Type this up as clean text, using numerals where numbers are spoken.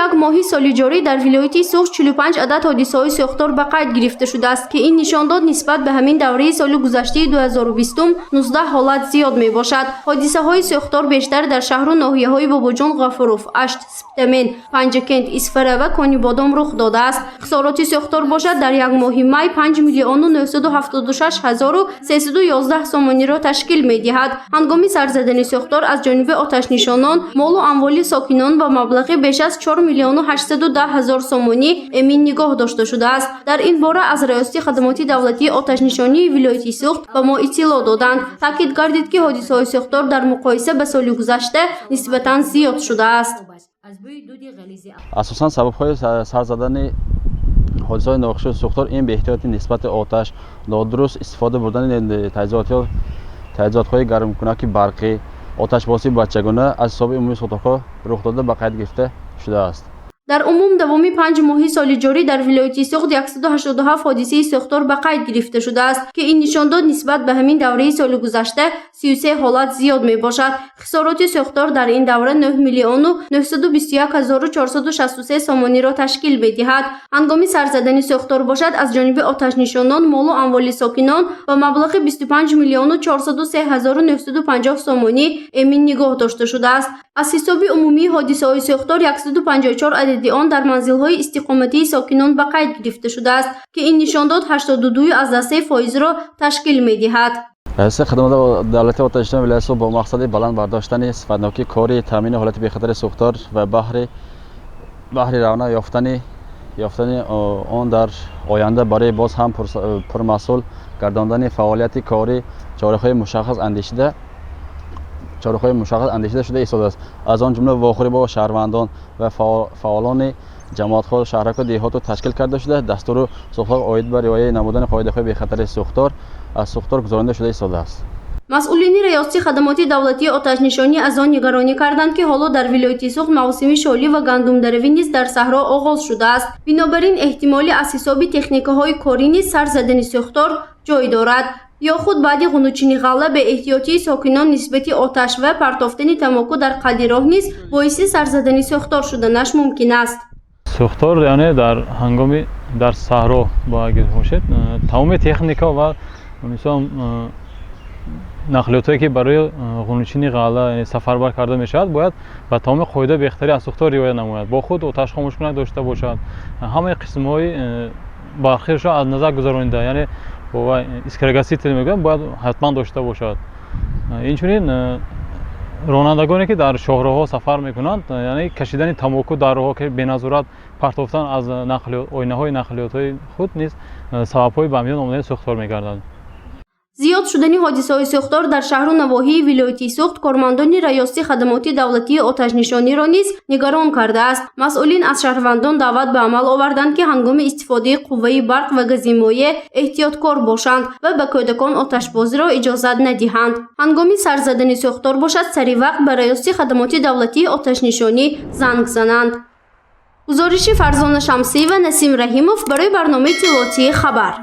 як моҳи соли ҷорӣ дар вилояти Суғд 45 адад ҳодисаҳои сӯхтор ба қайд гирифта шудааст, ки ин нишон дод нисбат ба ҳамин давраи соли гузаштаи 2020 19 ҳолат зиёд мебошад. ҳодисаҳои сӯхтор бештар дар шаҳру ноҳияҳои Бобоҷон, Ғафуров, Ашт, Сиптамен, Панҷакент, Исфара ва Конибодом рух додааст. Хисороти сӯхтор бошад дар як моҳи май 5 миллиону 976 ҳазору 311 сомониро ташкил медиҳад. ҳангоми сарзадани сӯхтор аз ҷониби оташнишонон молу амволи сокинон ва маблағи беш аз 4 миллиону 810 ҳазор сомонӣ эмин нигоҳ дошта шудааст. дар ин бора аз раёсати хадамоти давлатии оташнишонии вилояти Суғд ба мо иттилоъ доданд. таъкид гардид, ки ҳодисаҳои сӯхтор дар муқоиса ба соли гузашта нисбатан зиёд шудааст. асосан сабабҳои сарзадани ҳодисаҳои нохуши сӯхтор ин беэҳтиёти нисбати оташ, нодуруст истифода бурдани таҷҳизотҳои гармкунаки барқӣ, оташбосии бачагона аз ҳисоби умумии сӯхторҳо рух дода ба қайд гирифта шудааст. дар умум давоми 5 моҳи соли ҷорӣ дар вилояти Суғд 187 ҳодисаи сӯхтор ба қайд гирифта шудааст, ки ин нишон дод нисбат ба ҳамин давраи соли гузашта 33 ҳолат зиёд мебошад. хисороти сӯхтор дар ин давра 9 миллиону 921 ҳазору 463 сомониро ташкил медиҳад. ҳангоми сарзадани сӯхтор бошад аз ҷониби оташнишонон молу амволи сокинон ба маблағи 25 миллиону 403 ҳазору 950 сомонӣ эмин нигоҳ дошта шудааст. аз ҳисоби умумии ҳодисаҳои сӯхтор 154 адади он дар манзилҳои истиқоматии сокинон ба қайд гирифта шудааст, ки ин нишон дод 82% ташкил медиҳад. раиси хидмати давлати оташнишонии вилояти Суғд бо мақсади баланд бардоштани сифатнокии кори таъмини ҳолати бехатари сӯхтор ва баҳри равнақ ёфтани он дар оянда барои боз ҳам пурмасъул гардондани фаъолияти кори чораҳои мушаххас андешида шуда истодааст. аз он ҷумла вохӯрӣ бо шаҳрвандон ва фаъолони ҷамоатҳо шаҳраку деҳотро ташкил карда шуда дастуру сӯхтор оид ба риояи намудани қоидаҳои бехатари сӯхтор аз сӯхтор гузаронда шуда истодааст. масъулини раёсати хадамоти давлатии оташнишонӣ аз он нигаронӣ карданд, ки ҳоло дар вилояти Суғд мавсими шолӣ ва гандумдаравӣ низ дар саҳро оғоз шудааст. бинобар ин эҳтимоли аз ҳисоби техникаҳои корӣ низ сарзадани сӯхтор ҷой дорад. ё худ баъди ғунучини ғалла беэҳтиётии сокинон нисбати оташ ва партофтани тамоку дар қади роҳ низ боиси сарзадани сӯхтор шуданаш мумкин аст. сӯхтор яъне дар ҳангоми дар саҳро бошед тамоми техника ва мисол нақлиётое ки барои ғунучини ғалла сафарбар карда мешавад бояд ба тамоми қоида бехатари аз сӯхтор риоя намояд. бо худ оташ хомӯшкунак дошта бошад, ҳамаи қисмҳои барқиро аз назар гузаронида, яъне искрагаситл мегӯям бояд ҳатман дошта бошад. инчунин ронандагоне ки дар шоҳроҳҳо сафар мекунанд, яъне кашидани тамоку дар роҳҳо ки беназорат партофтан аз ойнаҳои нақлиётҳои худ низ сабабҳои ба миён омадани сӯхтор мегардад. зиёд шудани ҳодисаҳои сӯхтор дар шаҳру навоҳии вилояти Суғд кормандони раёсати хадамоти давлатии оташнишониро низ нигарон кардааст. масъулин аз шаҳрвандон даъват ба амал оварданд, ки ҳангоми истифодаи қувваи барқ ва гази моеъ эҳтиёткор бошанд ва ба кӯдакон оташбозиро иҷозат надиҳанд. ҳангоми сарзадани сӯхтор бошад саривақт ба раёсати хадамоти давлатии оташнишонӣ занг зананд. гузориши Фарзона Шамсӣ ва Насим Раҳимов барои барномаи иттилоотии хабар.